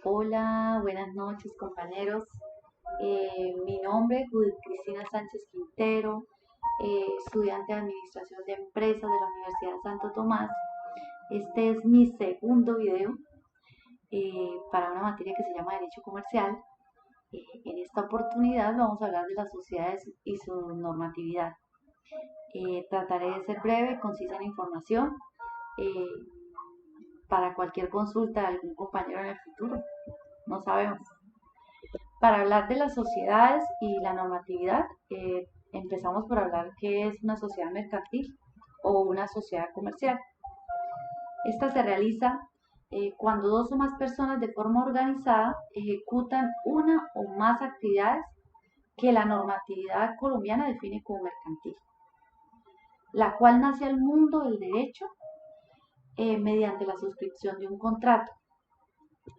Hola, buenas noches compañeros. Mi nombre es Judith Cristina Sánchez Quintero, estudiante de Administración de Empresas de la Universidad de Santo Tomás. Este es mi segundo video para una materia que se llama Derecho Comercial. En esta oportunidad vamos a hablar de las sociedades y su normatividad. Trataré de ser breve y concisa en información eh, para cualquier consulta de algún compañero en el futuro. No sabemos. Para hablar de las sociedades y la normatividad, empezamos por hablar qué es una sociedad mercantil o una sociedad comercial. Esta se realiza cuando dos o más personas de forma organizada ejecutan una o más actividades que la normatividad colombiana define como mercantil, la cual nace al mundo del derecho mediante la suscripción de un contrato.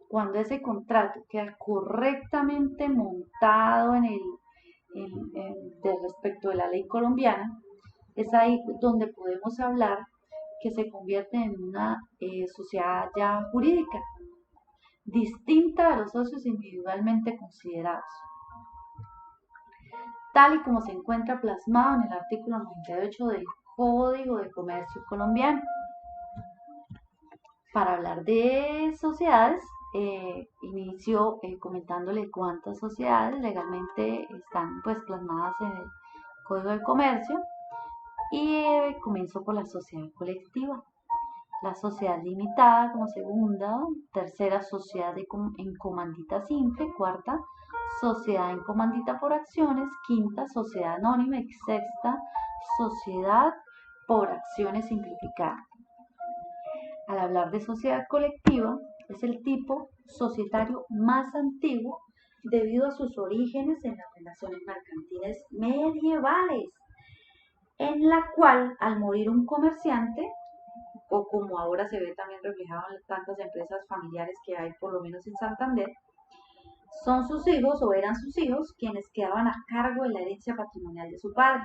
Cuando ese contrato queda correctamente montado respecto de la ley colombiana, es ahí donde podemos hablar que se convierte en una sociedad ya jurídica, distinta a los socios individualmente considerados, tal y como se encuentra plasmado en el artículo 98 del Código de Comercio colombiano. Para hablar de sociedades, inicio comentándole cuántas sociedades legalmente están pues plasmadas en el Código de Comercio y comienzo por la sociedad colectiva, la sociedad limitada como segunda, tercera sociedad en comandita simple, cuarta sociedad en comandita por acciones, quinta sociedad anónima y sexta sociedad por acciones simplificadas. Al hablar de sociedad colectiva, es el tipo societario más antiguo debido a sus orígenes en las relaciones mercantiles medievales, en la cual al morir un comerciante, o como ahora se ve también reflejado en tantas empresas familiares que hay por lo menos en Santander, son sus hijos o eran sus hijos quienes quedaban a cargo de la herencia patrimonial de su padre.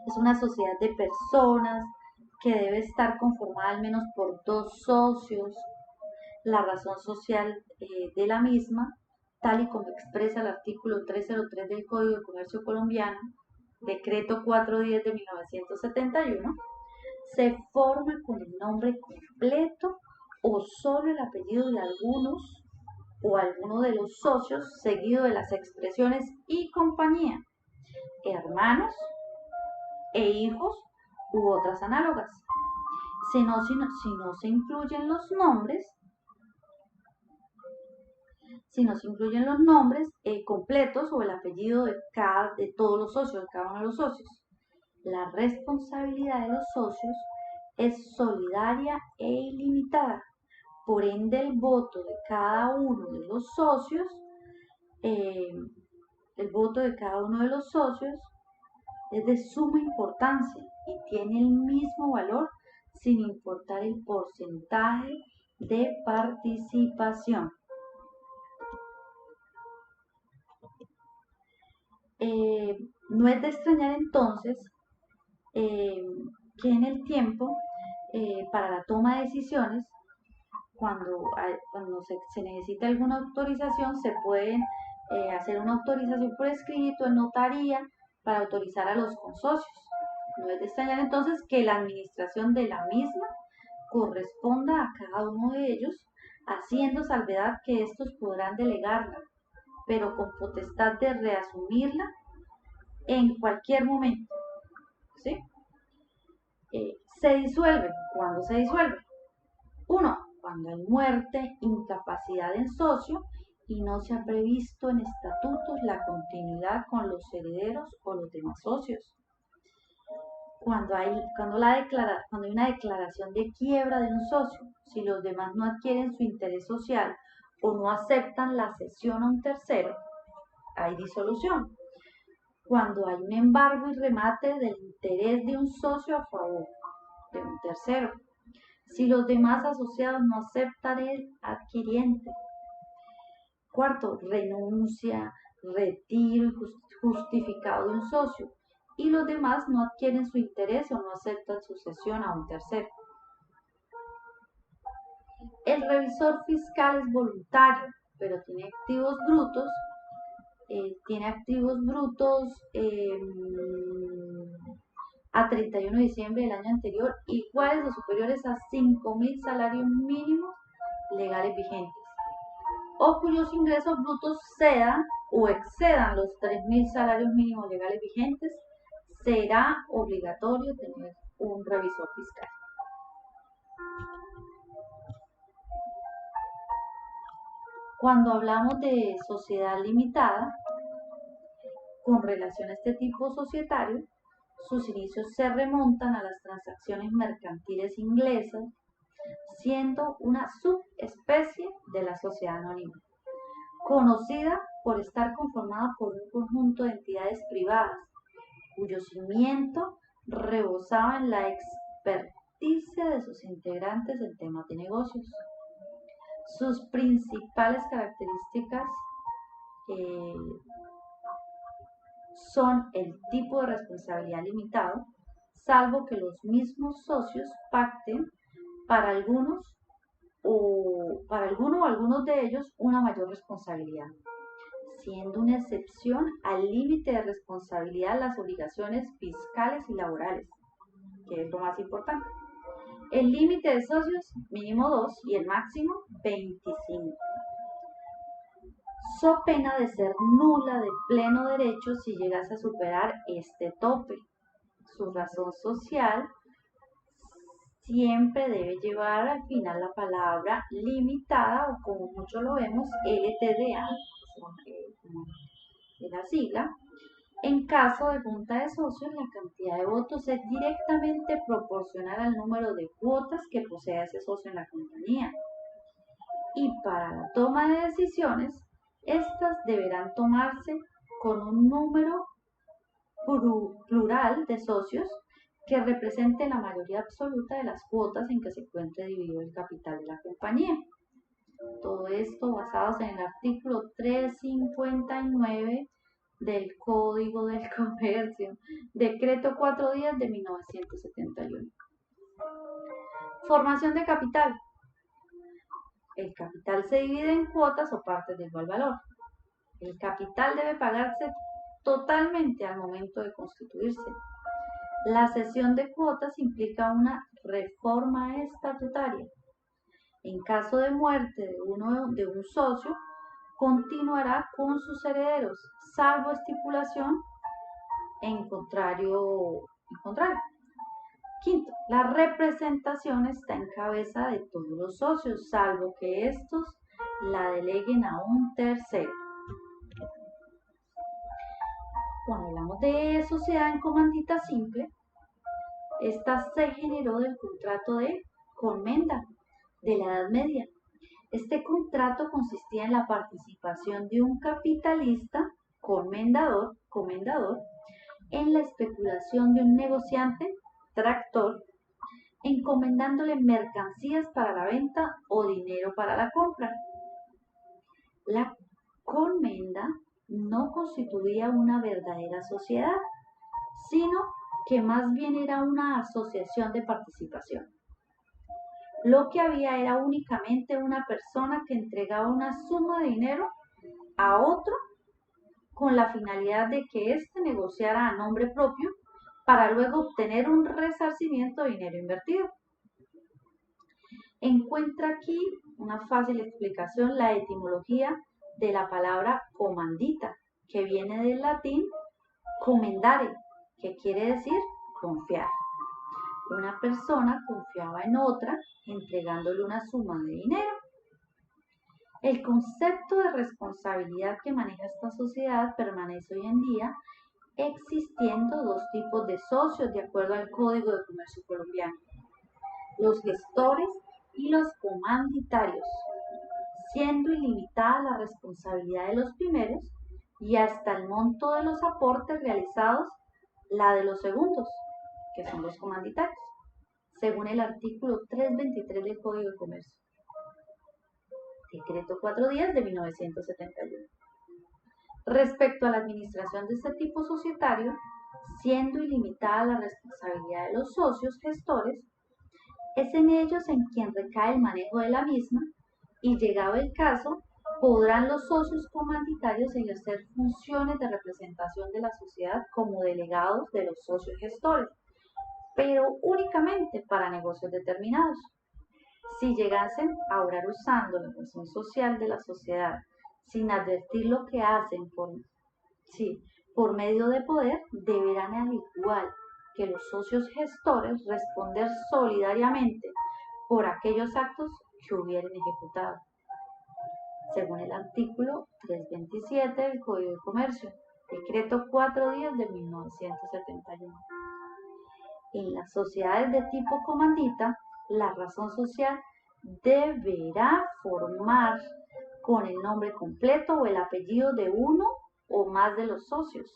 Es una sociedad de personas que debe estar conformada al menos por dos socios. La razón social de la misma, tal y como expresa el artículo 303 del Código de Comercio colombiano, decreto 410 de 1971, se forma con el nombre completo o solo el apellido de algunos o alguno de los socios, seguido de las expresiones y compañía, hermanos e hijos u otras análogas. Si no se incluyen los nombres, completos o el apellido de todos los socios, de cada uno de los socios. La responsabilidad de los socios es solidaria e ilimitada. Por ende, el voto de cada uno de los socios, es de suma importancia y tiene el mismo valor sin importar el porcentaje de participación. No es de extrañar entonces que en el tiempo, para la toma de decisiones, cuando se necesita alguna autorización, se puede hacer una autorización por escrito en notaría para autorizar a los consocios. No es de extrañar entonces que la administración de la misma corresponda a cada uno de ellos, haciendo salvedad que estos podrán delegarla, pero con potestad de reasumirla en cualquier momento. ¿Sí? Se disuelve. ¿Cuándo se disuelve? 1. Cuando hay muerte, incapacidad en socio y no se ha previsto en estatutos la continuidad con los herederos o los demás socios. Cuando hay una declaración de quiebra de un socio, si los demás no adquieren su interés social o no aceptan la cesión a un tercero, hay disolución. Cuando hay un embargo y remate del interés de un socio a favor de un tercero, si los demás asociados no aceptan el adquiriente. Cuarto, renuncia, retiro justificado de un socio y los demás no adquieren su interés o no aceptan su cesión a un tercero. El revisor fiscal es voluntario, pero tiene activos brutos. A 31 de diciembre del año anterior iguales o superiores a 5.000 salarios mínimos legales vigentes, o cuyos ingresos brutos sean o excedan los 3.000 salarios mínimos legales vigentes, será obligatorio tener un revisor fiscal. Cuando hablamos de sociedad limitada, con relación a este tipo societario, sus inicios se remontan a las transacciones mercantiles inglesas, siendo una subespecie de la sociedad anónima, conocida por estar conformada por un conjunto de entidades privadas, cuyo cimiento rebosaba en la experticia de sus integrantes en temas de negocios. Sus principales características son el tipo de responsabilidad limitado, salvo que los mismos socios pacten para alguno o algunos de ellos una mayor responsabilidad, siendo una excepción al límite de responsabilidad las obligaciones fiscales y laborales, que es lo más importante. El límite de socios mínimo 2 y el máximo 25. So pena de ser nula de pleno derecho si llegase a superar este tope. Su razón social siempre debe llevar al final la palabra limitada, o como muchos lo vemos, LTDA, de la sigla. En caso de junta de socios, la cantidad de votos es directamente proporcional al número de cuotas que posea ese socio en la compañía. Y para la toma de decisiones, estas deberán tomarse con un número plural de socios que represente la mayoría absoluta de las cuotas en que se encuentre dividido el capital de la compañía. Todo esto basados en el artículo 359 del Código del Comercio, decreto 410 de 1971. Formación de capital. El capital se divide en cuotas o partes del igual valor. El capital debe pagarse totalmente al momento de constituirse. La cesión de cuotas implica una reforma estatutaria. En caso de muerte de un socio, continuará con sus herederos, salvo estipulación en contrario. Quinto, la representación está en cabeza de todos los socios, salvo que estos la deleguen a un tercero. Cuando hablamos de sociedad en comandita simple, esta se generó del contrato de comenda de la Edad Media. Este contrato consistía en la participación de un capitalista comendador en la especulación de un negociante tractor, encomendándole mercancías para la venta o dinero para la compra. La comenda no constituía una verdadera sociedad, sino que más bien era una asociación de participación. Lo que había era únicamente una persona que entregaba una suma de dinero a otro con la finalidad de que éste negociara a nombre propio para luego obtener un resarcimiento de dinero invertido. Encuentra aquí una fácil explicación, la etimología de la palabra comandita, que viene del latín commendare, que quiere decir confiar. Una persona confiaba en otra entregándole una suma de dinero. El concepto de responsabilidad que maneja esta sociedad permanece hoy en día, existiendo dos tipos de socios de acuerdo al Código de Comercio colombiano: los gestores y los comanditarios, siendo ilimitada la responsabilidad de los primeros y hasta el monto de los aportes realizados la de los segundos, que son los comanditarios, según el artículo 323 del Código de Comercio. Decreto 410 de 1971. Respecto a la administración de este tipo societario, siendo ilimitada la responsabilidad de los socios gestores, Es en ellos en quien recae el manejo de la misma y, llegado el caso, podrán los socios comanditarios ejercer funciones de representación de la sociedad como delegados de los socios gestores, pero únicamente para negocios determinados. Si llegasen a obrar usando la razón social de la sociedad sin advertir lo que hacen por medio de poder, deberán, al igual que los socios gestores, responder solidariamente por aquellos actos que hubieren ejecutado, según el artículo 327 del Código de Comercio, decreto 410 de 1971. En las sociedades de tipo comandita, la razón social deberá formar con el nombre completo o el apellido de uno o más de los socios.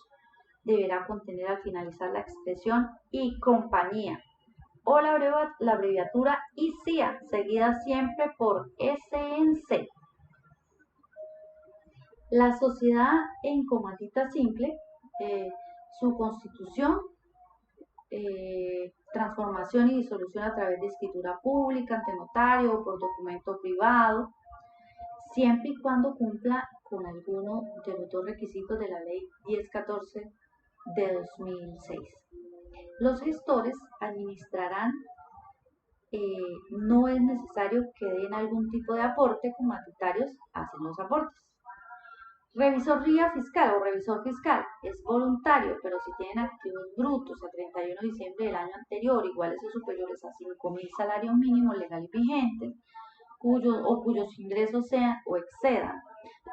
Deberá contener al finalizar la expresión y compañía o la abreviatura ICIA, seguida siempre por SNC. La sociedad en comandita simple, su constitución, transformación y disolución a través de escritura pública ante notario o por documento privado, siempre y cuando cumpla con alguno de los dos requisitos de la Ley 1014 de 2006. Los gestores administrarán, no es necesario que den algún tipo de aporte, comandatarios hacen los aportes. Revisoría fiscal o revisor fiscal es voluntario, pero si tienen activos brutos a 31 de diciembre del año anterior iguales o superiores a 5.000 salarios mínimos legales vigentes, cuyos ingresos sean o excedan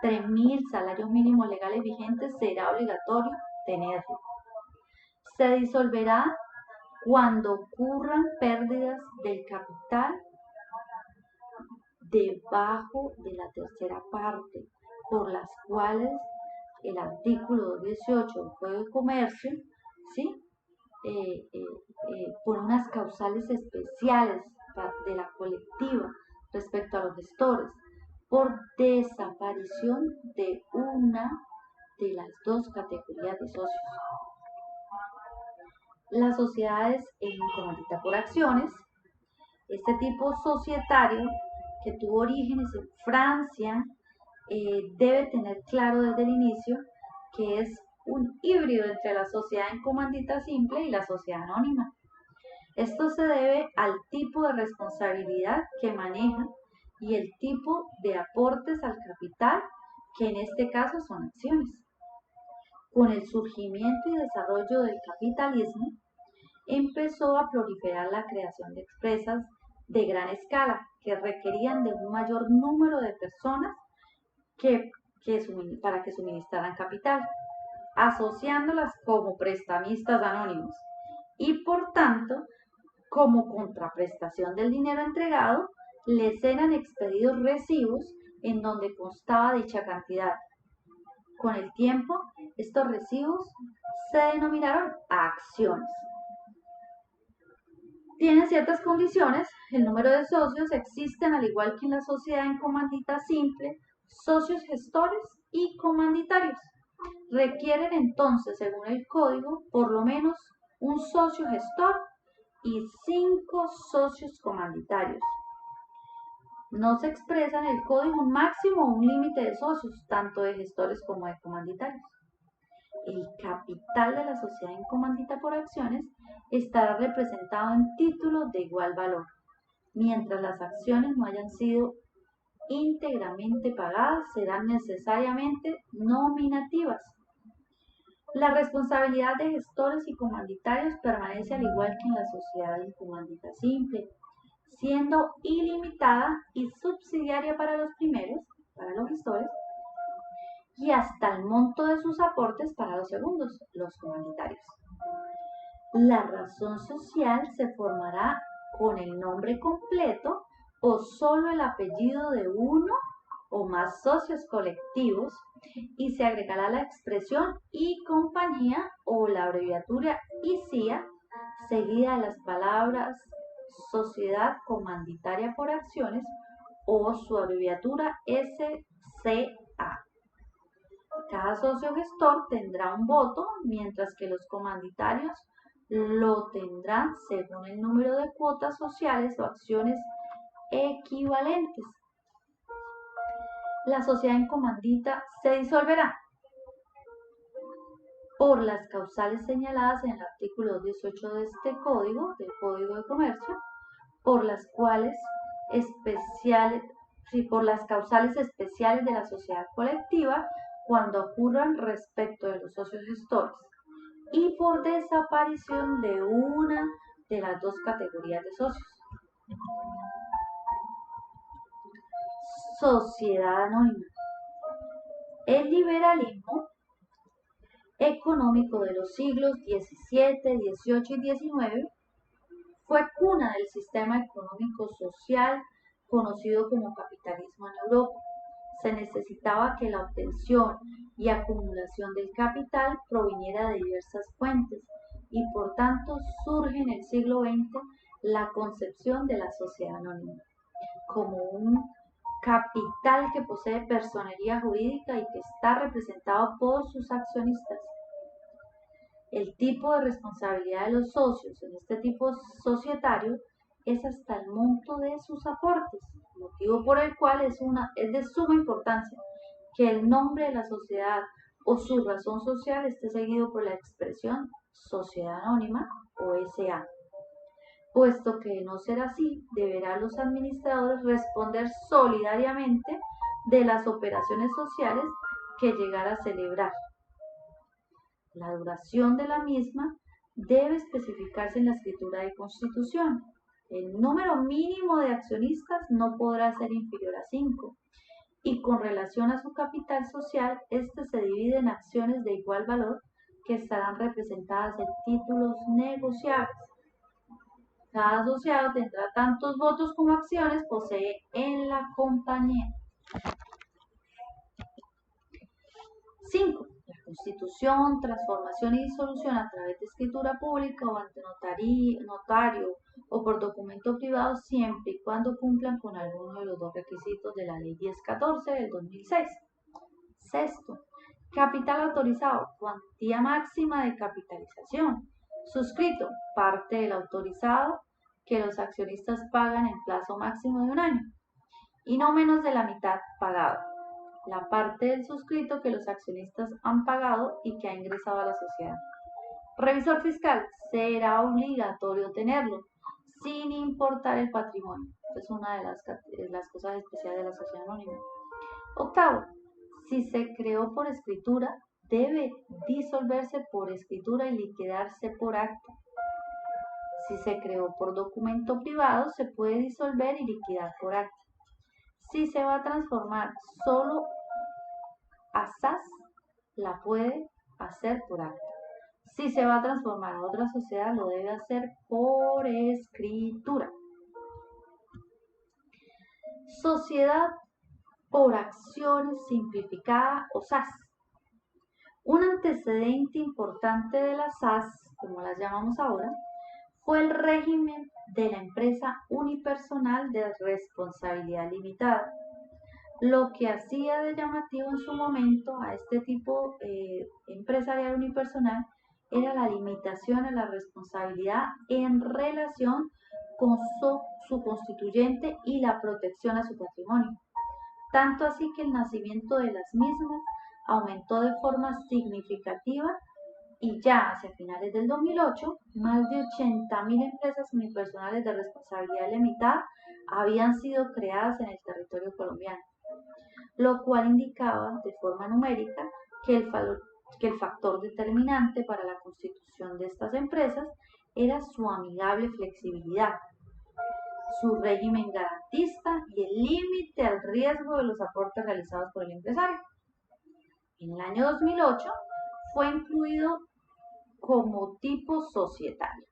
3.000 salarios mínimos legales vigentes, será obligatorio tenerlo. Se disolverá cuando ocurran pérdidas del capital debajo de la tercera parte, por las cuales el artículo 218 del Código de Comercio, pone unas causales especiales de la colectiva respecto a los gestores por desaparición de una de las dos categorías de socios. Las sociedades en comandita por acciones, este tipo societario que tuvo orígenes en Francia, debe tener claro desde el inicio que es un híbrido entre la sociedad en comandita simple y la sociedad anónima. Esto se debe al tipo de responsabilidad que maneja y el tipo de aportes al capital, que en este caso son acciones. Con el surgimiento y desarrollo del capitalismo, empezó a proliferar la creación de empresas de gran escala que requerían de un mayor número de personas para que suministraran capital, asociándolas como prestamistas anónimos y, por tanto, como contraprestación del dinero entregado, les eran expedidos recibos en donde constaba dicha cantidad. Con el tiempo, estos recibos se denominaron acciones. Tienen ciertas condiciones, el número de socios existen al igual que en la sociedad en comandita simple, socios gestores y comanditarios. Requieren entonces, según el código, por lo menos un socio gestor y 5 socios comanditarios. No se expresa en el código un máximo o un límite de socios, tanto de gestores como de comanditarios. El capital de la sociedad en comandita por acciones estará representado en títulos de igual valor, mientras las acciones no hayan sido íntegramente pagadas, serán necesariamente nominativas. La responsabilidad de gestores y comanditarios permanece al igual que en la sociedad en comandita simple, siendo ilimitada y subsidiaria para los primeros, para los gestores, y hasta el monto de sus aportes para los segundos, los comanditarios. La razón social se formará con el nombre completo o solo el apellido de uno o más socios colectivos y se agregará la expresión y compañía o la abreviatura ICIA seguida de las palabras sociedad comanditaria por acciones o su abreviatura SCA. Cada socio gestor tendrá un voto, mientras que los comanditarios lo tendrán según el número de cuotas sociales o acciones equivalentes. La sociedad en comandita se disolverá por las causales señaladas en el artículo 18 de este código, del Código de Comercio, por las causales especiales de la sociedad colectiva cuando ocurran respecto de los socios gestores y por desaparición de una de las dos categorías de socios. Sociedad anónima. El liberalismo económico de los siglos XVII, XVIII y XIX fue cuna del sistema económico social conocido como capitalismo en Europa. Se necesitaba que la obtención y acumulación del capital proviniera de diversas fuentes y por tanto surge en el siglo XX la concepción de la sociedad anónima como un capital que posee personería jurídica y que está representado por sus accionistas. El tipo de responsabilidad de los socios en este tipo societario es hasta el monto de sus aportes, motivo por el cual es de suma importancia que el nombre de la sociedad o su razón social esté seguido por la expresión sociedad anónima o SA. Puesto que de no ser así, deberán los administradores responder solidariamente de las operaciones sociales que llegara a celebrar. La duración de la misma debe especificarse en la escritura de constitución. El número mínimo de accionistas no podrá ser inferior a 5 y con relación a su capital social, este se divide en acciones de igual valor que estarán representadas en títulos negociables. Cada asociado tendrá tantos votos como acciones posee en la compañía. 5. La constitución, transformación y disolución a través de escritura pública o ante notario o por documento privado siempre y cuando cumplan con alguno de los dos requisitos de la Ley 1014 del 2006. 6. Capital autorizado, cuantía máxima de capitalización. Suscrito, parte del autorizado que los accionistas pagan en plazo máximo de 1 año y no menos de la mitad pagado. La parte del suscrito que los accionistas han pagado y que ha ingresado a la sociedad. Revisor fiscal, será obligatorio tenerlo, sin importar el patrimonio. Es una de las cosas especiales de la sociedad anónima. 8. Si se creó por escritura, debe disolverse por escritura y liquidarse por acta. Si se creó por documento privado, se puede disolver y liquidar por acta. Si se va a transformar solo a SAS, la puede hacer por acta. Si se va a transformar a otra sociedad, lo debe hacer por escritura. Sociedad por acciones simplificada o SAS. Un antecedente importante de las SAS, como las llamamos ahora, fue el régimen de la empresa unipersonal de responsabilidad limitada, lo que hacía de llamativo en su momento a este tipo empresarial unipersonal era la limitación a la responsabilidad en relación con su constituyente y la protección a su patrimonio. Tanto así que el nacimiento de las mismas aumentó de forma significativa y ya hacia finales del 2008, más de 80.000 empresas unipersonales de responsabilidad limitada habían sido creadas en el territorio colombiano, lo cual indicaba de forma numérica que el factor determinante para la constitución de estas empresas era su amigable flexibilidad, su régimen garantista y el límite al riesgo de los aportes realizados por el empresario. En el año 2008 fue incluido como tipo societario.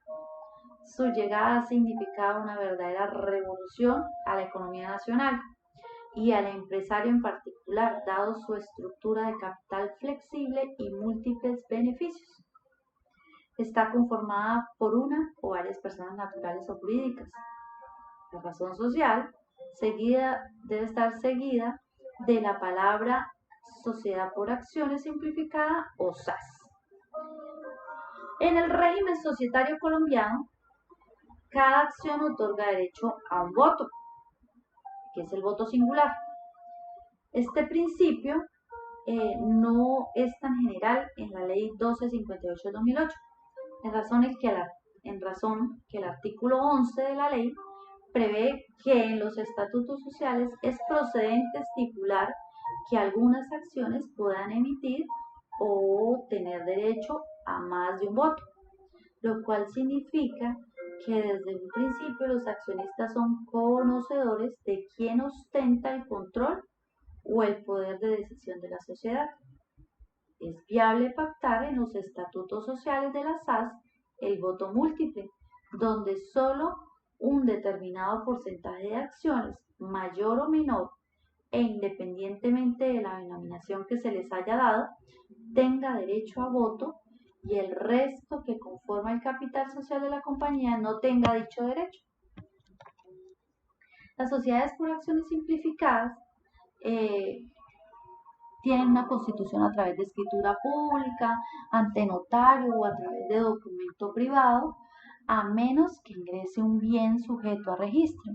Su llegada significaba una verdadera revolución a la economía nacional y al empresario en particular, dado su estructura de capital flexible y múltiples beneficios. Está conformada por una o varias personas naturales o jurídicas. La razón social debe estar seguida de la palabra sociedad por acciones simplificada o SAS. En el régimen societario colombiano, cada acción otorga derecho a un voto, que es el voto singular. Este principio no es tan general en la ley 1258 de 2008, en razón que el artículo 11 de la ley prevé que en los estatutos sociales es procedente estipular que algunas acciones puedan emitir o tener derecho a más de un voto, lo cual significa que desde un principio los accionistas son conocedores de quién ostenta el control o el poder de decisión de la sociedad. Es viable pactar en los estatutos sociales de las SAS el voto múltiple, donde solo un determinado porcentaje de acciones, mayor o menor, e independientemente de la denominación que se les haya dado, tenga derecho a voto y el resto que conforma el capital social de la compañía no tenga dicho derecho. Las sociedades por acciones simplificadas tienen una constitución a través de escritura pública, ante notario o a través de documento privado, a menos que ingrese un bien sujeto a registro,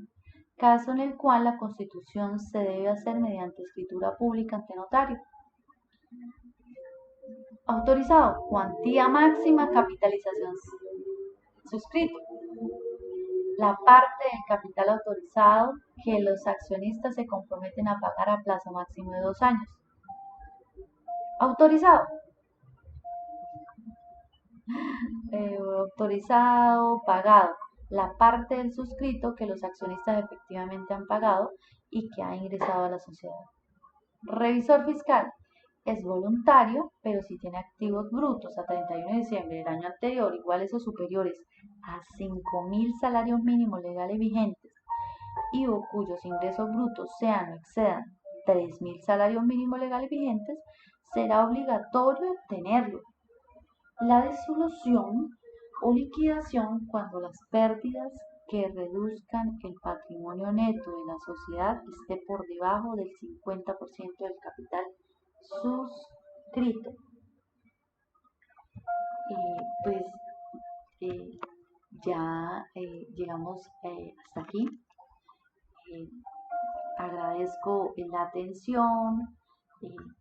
caso en el cual la constitución se debe hacer mediante escritura pública ante notario. Autorizado, cuantía máxima, capitalización suscrito. La parte del capital autorizado que los accionistas se comprometen a pagar a plazo máximo de 2 años. Autorizado. Autorizado, pagado. La parte del suscrito que los accionistas efectivamente han pagado y que ha ingresado a la sociedad. Revisor fiscal. Es voluntario, pero si tiene activos brutos a 31 de diciembre del año anterior iguales o superiores a 5.000 salarios mínimos legales vigentes y o cuyos ingresos brutos sean o excedan 3.000 salarios mínimos legales vigentes, será obligatorio tenerlo. La disolución o liquidación cuando las pérdidas que reduzcan el patrimonio neto de la sociedad esté por debajo del 50% del capital suscrito. Pues ya llegamos hasta aquí. Agradezco la atención.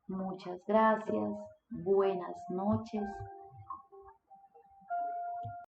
Muchas gracias. Buenas noches.